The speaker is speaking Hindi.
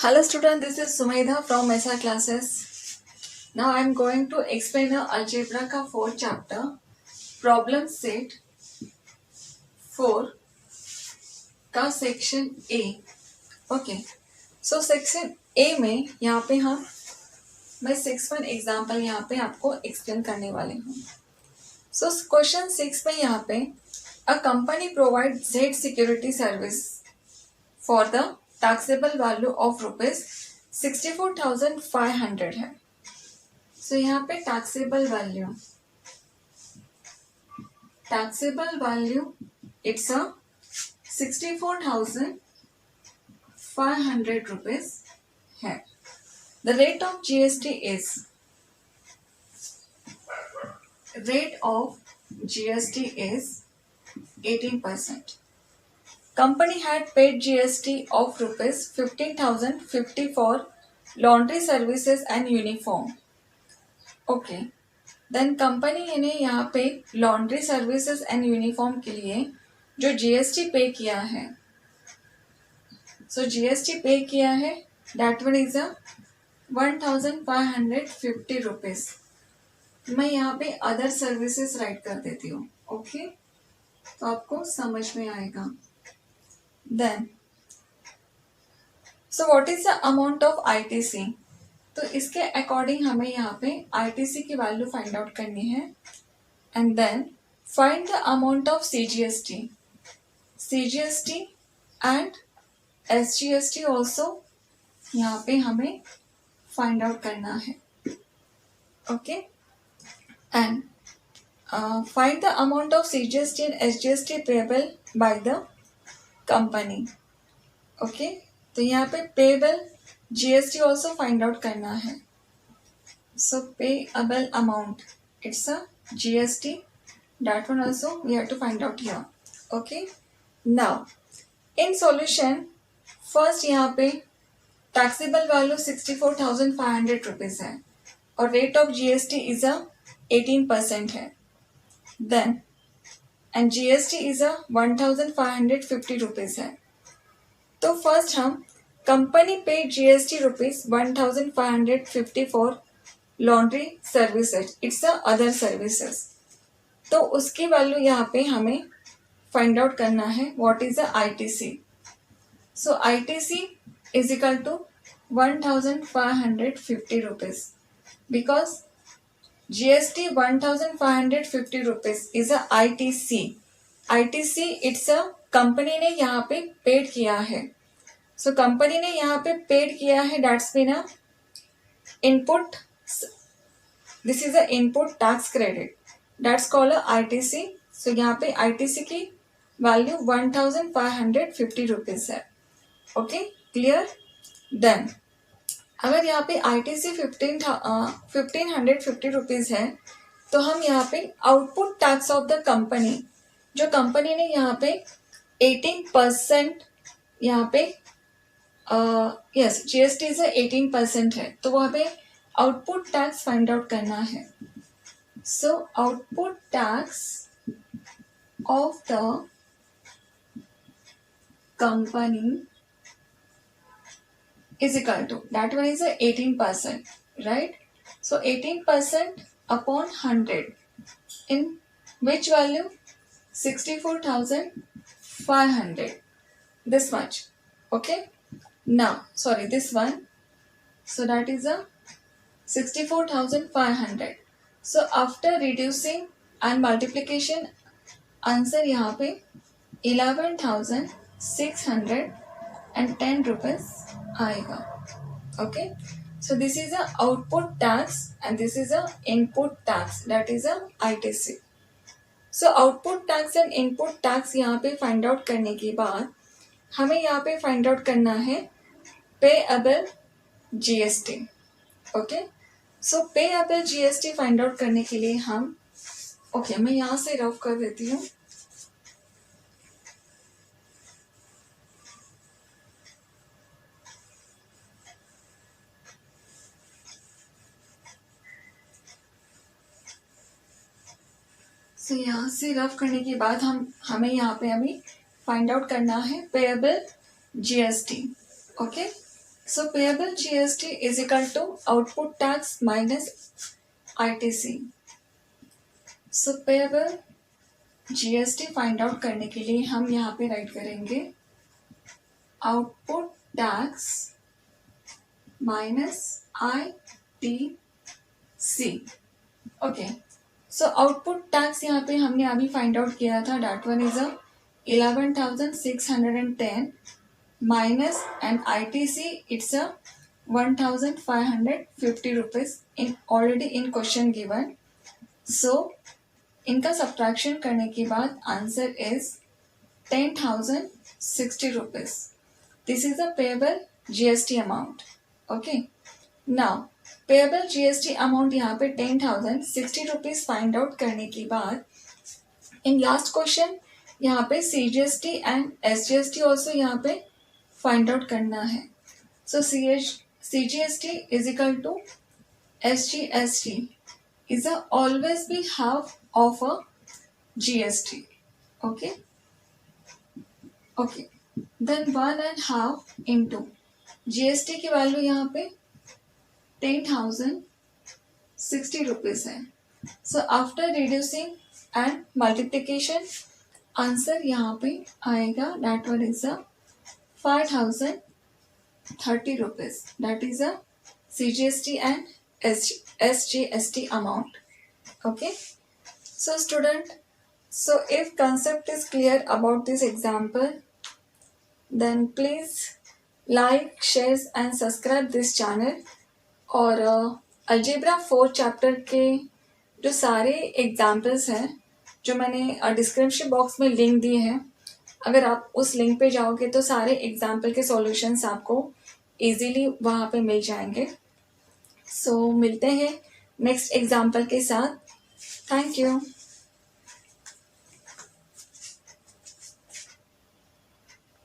Hello student, this is Sumaida from SR classes. Now I am going to explain the algebra का fourth chapter, problem set 4 का section A. Okay, so section A में यहाँ पे मैं 6 एग्जाम्पल यहाँ पे आपको एक्सप्लेन करने वाली हूँ. So question 6 में यहाँ पे a company provides Z security service for the taxable value of rupees 64,500 है. So यहाँ पे taxable value it's a 64,500 rupees है. The rate of GST is 18%. Company had paid GST of rupees 15,050 for laundry services and uniform. Okay. Then company ने यहाँ पे laundry services and uniform के लिए जो GST पे किया है, so GST पे किया है, that one is a 1,550 rupees. मैं यहाँ पे other services write कर देती हूँ. Okay, तो आपको समझ में आएगा. Then, so what is the amount of ITC? तो इसके अकॉर्डिंग हमें यहाँ पे ITC की वैल्यू फाइंड आउट करनी है. And then find the amount of CGST and SGST also यहाँ पे हमें फाइंड आउट करना है. Okay, and find the amount of CGST and SGST payable by the company. Okay, तो यहाँ पे payable GST also find out करना है. So payable amount, it's a GST. That one also we have to find out here. Okay. Now in solution, first यहाँ पे taxable value 64,500 rupees है और rate of GST is a 18% है. Then and GST is a 1,550 rupees है. तो first हम कंपनी पे GST rupees 1,550 for laundry services, it's other services. तो उसकी वैल्यू यहाँ पे हमें फाइंड आउट करना है. What is the ITC? So ITC is equal to 1,550 rupees because GST 1,550 rupees is a ITC. It's a company ने यहाँ पे पेड किया है. सो कंपनी ने यहाँ पे पेड किया है, that's been a input. This is a input tax credit, that's called a ITC. So यहाँ पे ITC की वैल्यू 1,550 रुपीज है. Okay, clear? देन अगर यहाँ पे ITC 1,550 रुपीज है तो हम यहाँ पे output tax of the company, जो कंपनी ने यहाँ पे 18% यहाँ पे यस GST इज 18% है, तो वहाँ पे आउटपुट टैक्स फाइंड आउट करना है. So output tax of the company is equal to that one is 18%, right? So 18% upon 100 in which value 64,500, this much. Okay, now sorry, this one, so that is a 64,500. so after reducing and multiplication, answer यहाँ पे 11,610 रुपीज आएगा. Okay, so this is a output tax and this is a input tax, that is a ITC. so output tax and input tax यहाँ पे फाइंड आउट करने के बाद हमें यहाँ पे फाइंड आउट करना है पेएबल GST. ओके, सो पेएबल GST फाइंड आउट करने के लिए हम मैं यहाँ से रफ कर देती हूँ. सो यहाँ से रफ करने के बाद हमें यहाँ पे अभी फाइंड आउट करना है payable GST. Okay, So payable GST is equal to output tax minus ITC. So payable GST find out करने के लिए हम यहाँ पे राइट करेंगे output tax minus ITC. Okay, सो आउटपुट टैक्स यहाँ पे हमने अभी फाइंड आउट किया था. That one is 11,610 minus and ITC it's 1,550 rupees in already in question given. So इनका सब्ट्रैक्शन करने के बाद answer is 10,060 rupees. This is the payable GST amount. Okay, now payable GST amount यहाँ पे 10,060 rupees फाइंड आउट करने के बाद इन लास्ट क्वेश्चन यहाँ पे CGST एंड SGST ऑल्सो यहाँ पे फाइंड आउट करना है. So CGST is equal to SGST is always be half of a GST. Okay. Then 1.5 into GST की वैल्यू यहाँ पे 10,060 rupees है. So after reducing and multiplication answer यहाँ पे आएगा. That one is 5,030 rupees. That is a CGST and SGST amount. Okay, so student, so if concept is clear about this example, then please like, share and subscribe this channel. और अलजेब्रा 4 चैप्टर के जो सारे एग्जाम्पल्स हैं जो मैंने डिस्क्रिप्शन बॉक्स में लिंक दिए हैं, अगर आप उस लिंक पे जाओगे तो सारे एग्जाम्पल के सॉल्यूशंस आपको इजीली वहाँ पे मिल जाएंगे. सो मिलते हैं नेक्स्ट एग्जाम्पल के साथ. Thank you.